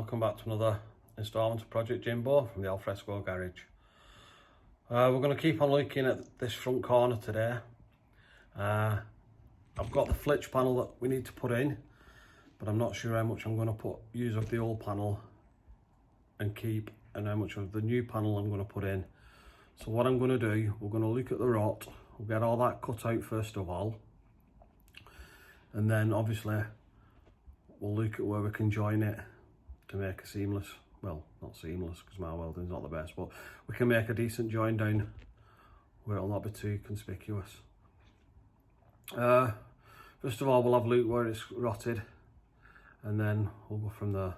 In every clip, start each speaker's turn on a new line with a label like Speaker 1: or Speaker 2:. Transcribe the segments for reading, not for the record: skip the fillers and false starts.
Speaker 1: welcome back to another instalment of Project Jimbo from the Al-fresco garage. We're going to keep on looking at this front corner today. I've got the flitch panel that we need to put in, but I'm not sure how much I'm going to use of the old panel and keep, and how much of the new panel I'm going to put in. So what I'm going to do, we're going to look at the rot, we'll get all that cut out first of all, and then obviously we'll look at where we can join it to make a seamless, well, not seamless because my welding's not the best, but we can make a decent join down where it'll not be too conspicuous. First of all, we'll have a look where it's rotted, and then we'll go from there.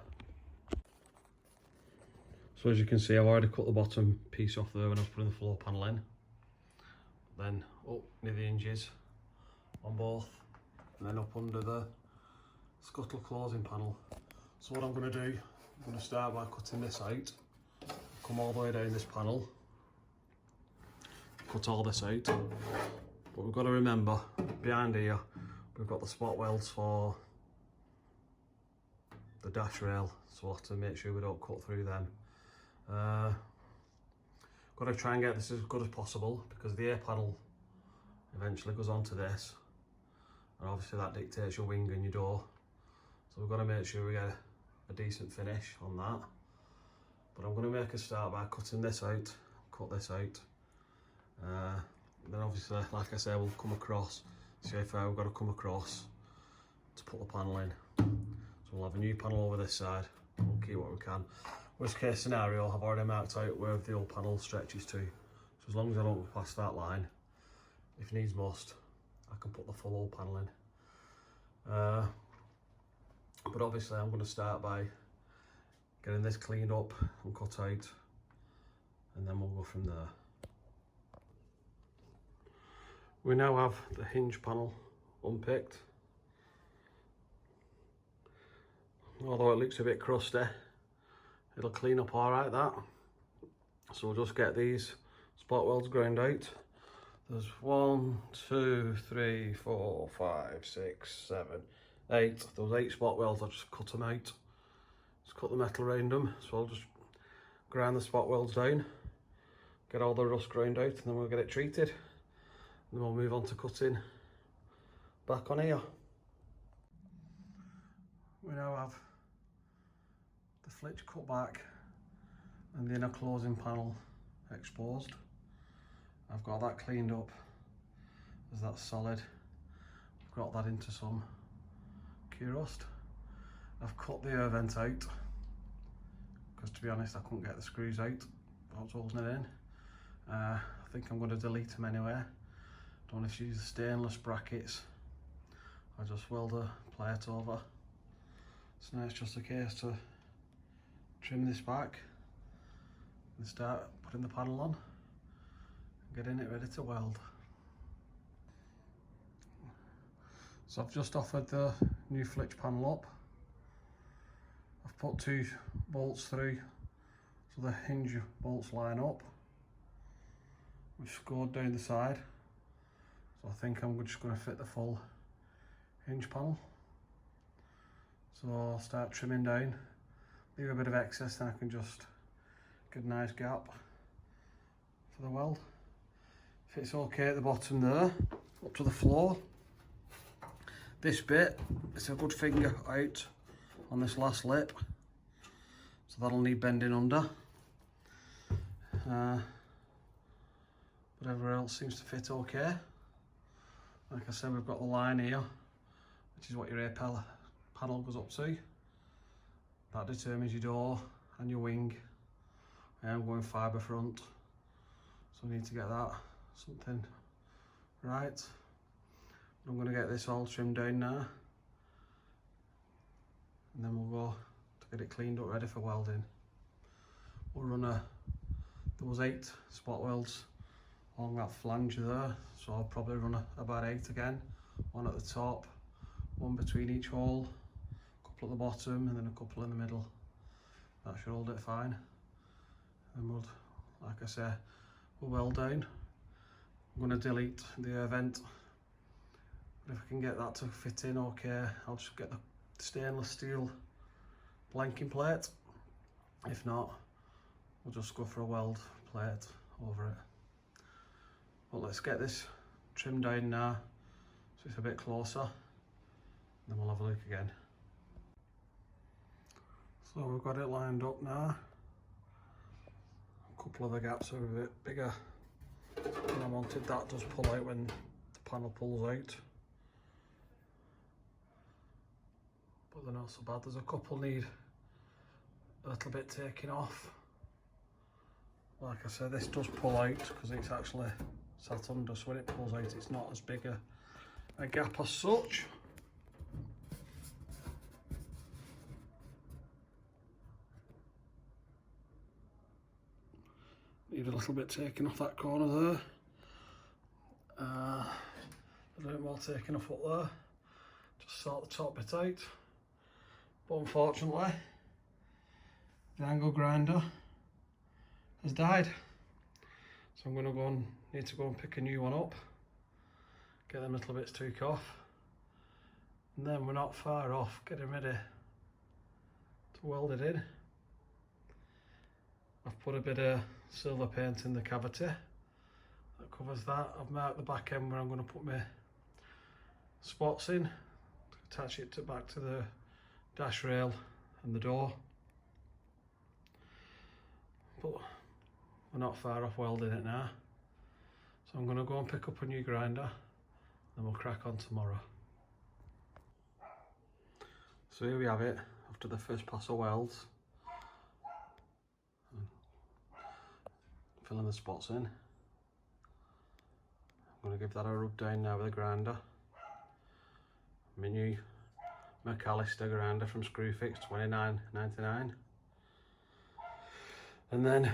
Speaker 1: So as you can see, I've already cut the bottom piece off there when I was putting the floor panel in. Then up near the hinges on both, and then up under the scuttle closing panel. So what I'm going to do, I'm going to start by cutting this out, come all the way down this panel, cut all this out. But we've got to remember, behind here, we've got the spot welds for the dash rail, so we'll have to make sure we don't cut through them. Got to try and get this as good as possible because the air panel eventually goes onto this, and obviously that dictates your wing and your door. So we've got to make sure we get a decent finish on that. But I'm going to make a start by cutting this out, cut this out. Then obviously, like I said, we'll come across, see how far we've got to come across to put the panel in. So we'll have a new panel over this side, and we'll keep what we can. Worst case scenario, I've already marked out where the old panel stretches to. So as long as I don't go past that line, if needs must, I can put the full old panel in. But obviously I'm going to start by getting this cleaned up and cut out, and then we'll go from there. We now have the hinge panel unpicked. Although it looks a bit crusty, it'll clean up alright that. So we'll just get these spot welds ground out. There's 1, 2, 3, 4, 5, 6, 7, 8. Those 8 spot welds, I'll just cut them out. Just cut the metal around them. So I'll just grind the spot welds down, get all the rust ground out, and then we'll get it treated. And then we'll move on to cutting back on here. We now have the flitch cut back and the inner closing panel exposed. I've got that cleaned up as that's solid. I've got that into some Q-rust. I've cut the air vent out because, to be honest, I couldn't get the screws out. I was holding it in. I think I'm going to delete them anyway. Don't want to use the stainless brackets. I just weld a plate over. So now it's just a case to trim this back and start putting the panel on, getting it ready to weld. So I've just offered the new flitch panel up. I've put 2 bolts through so the hinge bolts line up. We've scored down the side, so I think I'm just going to fit the full hinge panel. So I'll start trimming down, leave a bit of excess, then I can just get a nice gap for the weld. Fits okay at the bottom there, up to the floor. This bit, it's a good finger out on this last lip, so that'll need bending under. But everywhere else seems to fit okay. Like I said, we've got the line here, which is what your air panel goes up to. That determines your door and your wing. I am going fibre front, so we need to get that something right. I'm going to get this all trimmed down now, and then we'll go to get it cleaned up ready for welding. We'll run those 8 spot welds along that flange there, so I'll probably run about 8 again, 1 at the top, 1 between each hole, a couple at the bottom, and then a couple in the middle. That should hold it fine. And we'll, like I say, we'll weld down. I'm going to delete the air vent, but if I can get that to fit in okay, I'll just get the stainless steel blanking plate If not, we'll just go for a weld plate over it. But let's get this trimmed down now so it's a bit closer, then we'll have a look again. So we've got it lined up now. A couple of the gaps are a bit bigger than I wanted. That does pull out when the panel pulls out, but they're not so bad. There's a couple need a little bit taking off. Like I said, this does pull out because it's actually sat under, so when it pulls out it's not as big a gap as such. Need a little bit taken off that corner there. A little bit more taken off up there. Just sort the top bit out. But unfortunately, the angle grinder has died. So I'm going to need to go and pick a new one up. Get them little bits took off. And then we're not far off getting ready to weld it in. I've put a bit of silver paint in the cavity that covers that. I've marked the back end where I'm going to put my spots in to attach it back to the dash rail and the door. But we're not far off welding it now. So I'm going to go and pick up a new grinder, then we'll crack on tomorrow. So here we have it after the first pass of welds. Filling the spots in. I'm going to give that a rub down now with a grinder. My new McAllister grinder from Screwfix, $29.99. And then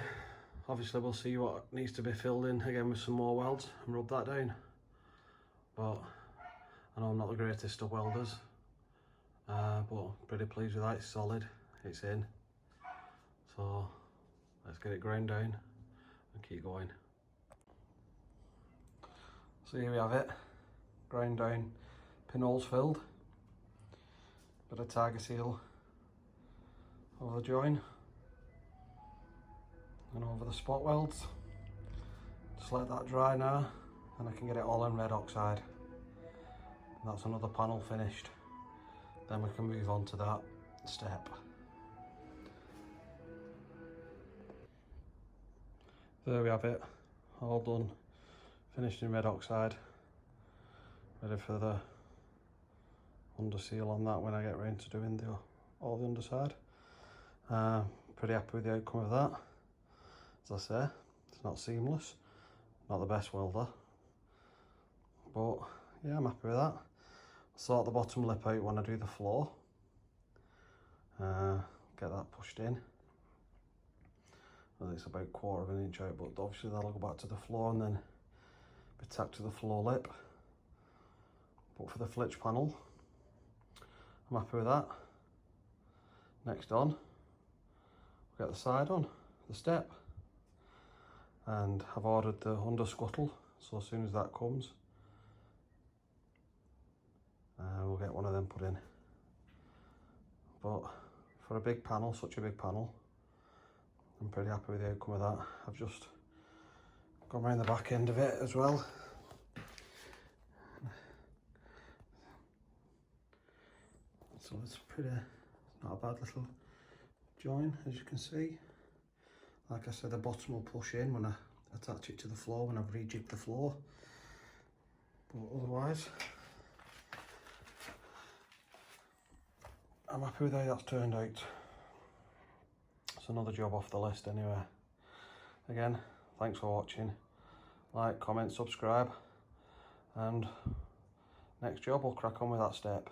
Speaker 1: obviously we'll see what needs to be filled in again with some more welds and rub that down. But I know I'm not the greatest of welders, but pretty pleased with that. It's solid, it's in. So let's get it ground down and keep going. So here we have it, ground down, pinholes filled, bit of tiger seal over the join and over the spot welds. Just let that dry now and I can get it all in red oxide. And that's another panel finished. Then we can move on to that step. There we have it, all done, finished in red oxide, ready for the under seal on that when I get round to doing all the underside. Pretty happy with the outcome of that. As I say, it's not seamless, not the best welder, but yeah, I'm happy with that. Sort the bottom lip out when I do the floor, get that pushed in. Well, it's about 1/4 of an inch out, but obviously that'll go back to the floor and then be tacked to the floor lip. But for the flitch panel, I'm happy with that. Next on, we'll get the side on, the step. And I've ordered the under scuttle, so as soon as that comes, we'll get one of them put in. But for a big panel, such a big panel, I'm pretty happy with the outcome of that. I've just gone around the back end of it as well. So it's not a bad little join, as you can see. Like I said, the bottom will push in when I attach it to the floor, when I've rejigged the floor. But otherwise, I'm happy with how that's turned out. It's another job off the list anyway. Again, thanks for watching. Like, comment, subscribe, and next job we'll crack on with that step.